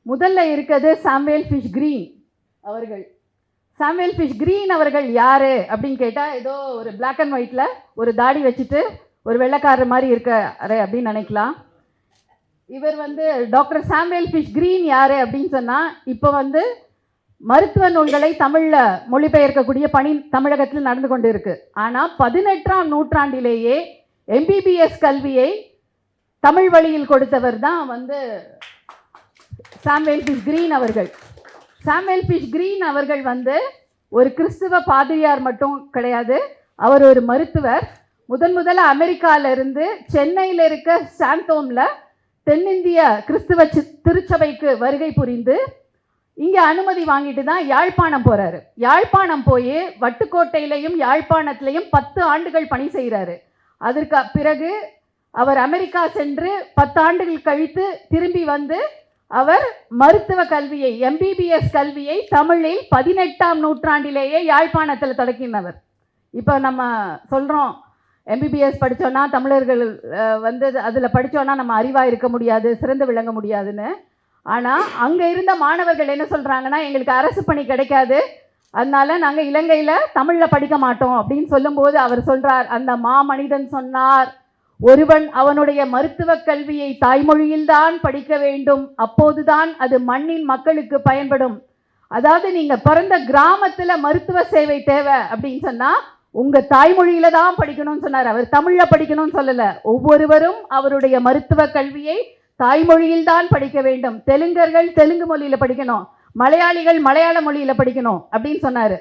முதல்ல இருக்கிறது Samuel fish green அவர்கள். சாமுவேல் ஃபிஷ் கிரீன் அவர்கள் யாரு அப்படின்னு கேட்டால், ஏதோ ஒரு பிளாக் அண்ட் ஒயிட்டில் ஒரு தாடி வச்சுட்டு ஒரு வெள்ளைக்காரர் மாதிரி இருக்காரு அப்படின்னு நினைக்கலாம். இவர் டாக்டர் சாமுவேல் ஃபிஷ் கிரீன் யாரு அப்படின்னு சொன்னால், இப்போ மருத்துவ நூல்களை தமிழில் மொழிபெயர்க்கக்கூடிய பணி தமிழகத்தில் நடந்து கொண்டு இருக்கு. ஆனால் 18ஆம் நூற்றாண்டிலேயே எம்பிபிஎஸ் கல்வியை தமிழ் வழியில் கொடுத்தவர் தான் சாமுவேல் ஃபிஷ் கிரீன் அவர்கள். சாமுவேல் ஃபிஷ் கிரீன் அவர்கள் ஒரு கிறிஸ்துவ பாதிரியார் மட்டும் கிடையாது, அவர் ஒரு மருத்துவர். முதல்ல அமெரிக்காவிலிருந்து சென்னையில் இருக்க சாந்தோமில் தென்னிந்திய கிறிஸ்துவ திருச்சபைக்கு வருகை புரிந்து இங்கே அனுமதி வாங்கிட்டு தான் யாழ்ப்பாணம் போகிறாரு. யாழ்ப்பாணம் போய் வட்டுக்கோட்டையிலையும் யாழ்ப்பாணத்திலையும் 10 ஆண்டுகள் பணி செய்கிறாரு. அதற்கு பிறகு அவர் அமெரிக்கா சென்று 10 ஆண்டுகள் கழித்து திரும்பி அவர் மருத்துவ கல்வியை, எம்பிபிஎஸ் கல்வியை தமிழில் 18ஆம் நூற்றாண்டிலேயே யாழ்ப்பாணத்தில் தொடங்கினவர். இப்போ நம்ம சொல்கிறோம், எம்பிபிஎஸ் படித்தோன்னா தமிழர்கள் அதில் படித்தோன்னா நம்ம அறிவாக இருக்க முடியாது, சிறந்து விளங்க முடியாதுன்னு. ஆனால் அங்கே இருந்த மாணவர்கள் என்ன சொல்கிறாங்கன்னா, எங்களுக்கு அரசு பணி கிடைக்காது, அதனால நாங்கள் இலங்கையில் தமிழில் படிக்க மாட்டோம் அப்படின்னு சொல்லும்போது அவர் சொல்கிறார், அந்த மாமனிதன் சொன்னார், ஒருவன் அவனுடைய மருத்துவ கல்வியை தாய்மொழியில்தான் படிக்க வேண்டும், அப்போதுதான் அது மண்ணின் மக்களுக்கு பயன்படும். அதாவது நீங்கள் பிறந்த கிராமத்தில் மருத்துவ சேவை தேவை அப்படின்னு சொன்னால் உங்கள் தாய்மொழியில தான் படிக்கணும்னு சொன்னார். அவர் தமிழில் படிக்கணும்னு சொல்லலை, ஒவ்வொருவரும் அவருடைய மருத்துவ கல்வியை தாய்மொழியில் தான் படிக்க வேண்டும். தெலுங்கர்கள் தெலுங்கு மொழியில் படிக்கணும், மலையாளிகள் மலையாள மொழியில் படிக்கணும் அப்படின்னு சொன்னார்.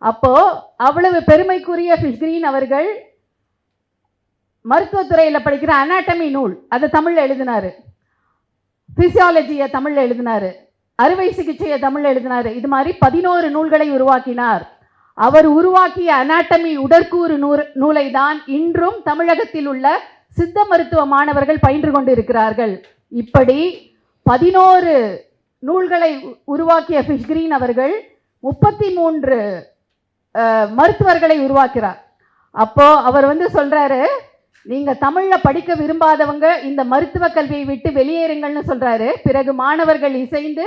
அப்போது அவ்வளவு பெருமைக்குரிய ஃபிஷ் கிரீன் அவர்கள் மருத்துவத்துறையில் படிக்கிற அனாட்டமி நூல் அதை தமிழில் எழுதினார், பிசியாலஜியை தமிழில் எழுதினார், அறுவை சிகிச்சையை தமிழில் எழுதினார். இது மாதிரி 11 நூல்களை உருவாக்கினார். அவர் உருவாக்கிய அனாட்டமி உடற்கூறு நூலை தான் இன்றும் தமிழகத்தில் உள்ள சித்த மருத்துவ மாணவர்கள் பயின்று கொண்டு இருக்கிறார்கள். இப்படி 11 நூல்களை உருவாக்கிய ஃபிஷ் கிரீன் அவர்கள் 33 மருத்துவர்களை உருவாக்கிறார். அப்போ அவர் சொல்றாரு, நீங்க தமிழ்ல படிக்க விரும்பாதவங்க இந்த மருத்துவ கல்வியை விட்டு வெளியேறுங்கள்னு சொல்றாரு. பிறகு மாணவர்கள் இசைந்து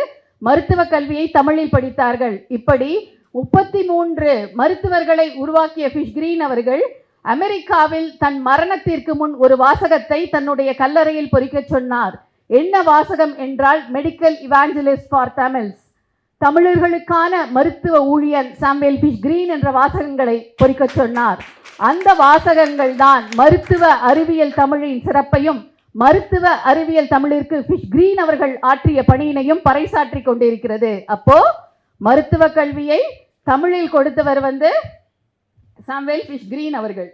மருத்துவ கல்வியை தமிழில் படித்தார்கள். இப்படி 33 மருத்துவர்களை உருவாக்கிய ஃபிஷ் கிரீன் அவர்கள் அமெரிக்காவில் தன் மரணத்திற்கு முன் ஒரு வாசகத்தை தன்னுடைய கல்லறையில் பொறிக்க சொன்னார். என்ன வாசகம் என்றால், மெடிக்கல் இவாஞ்சலிஸ்ட் ஃபார் தமிழ்ஸ், தமிழர்களுக்கான மருத்துவ ஊழியன் சாமுவேல் ஃபிஷ் கிரீன் என்ற வாசகங்களை பொறிக்க சொன்னார். அந்த வாசகங்கள் தான் மருத்துவ அறிவியல் தமிழின் சிறப்பையும் மருத்துவ அறிவியல் தமிழிற்கு ஃபிஷ் கிரீன் அவர்கள் ஆற்றிய பணியினையும் பறைசாற்றி கொண்டிருக்கிறது. அப்போ மருத்துவ கல்வியை தமிழில் கொடுத்தவர் சாமுவேல் ஃபிஷ் கிரீன் அவர்கள்.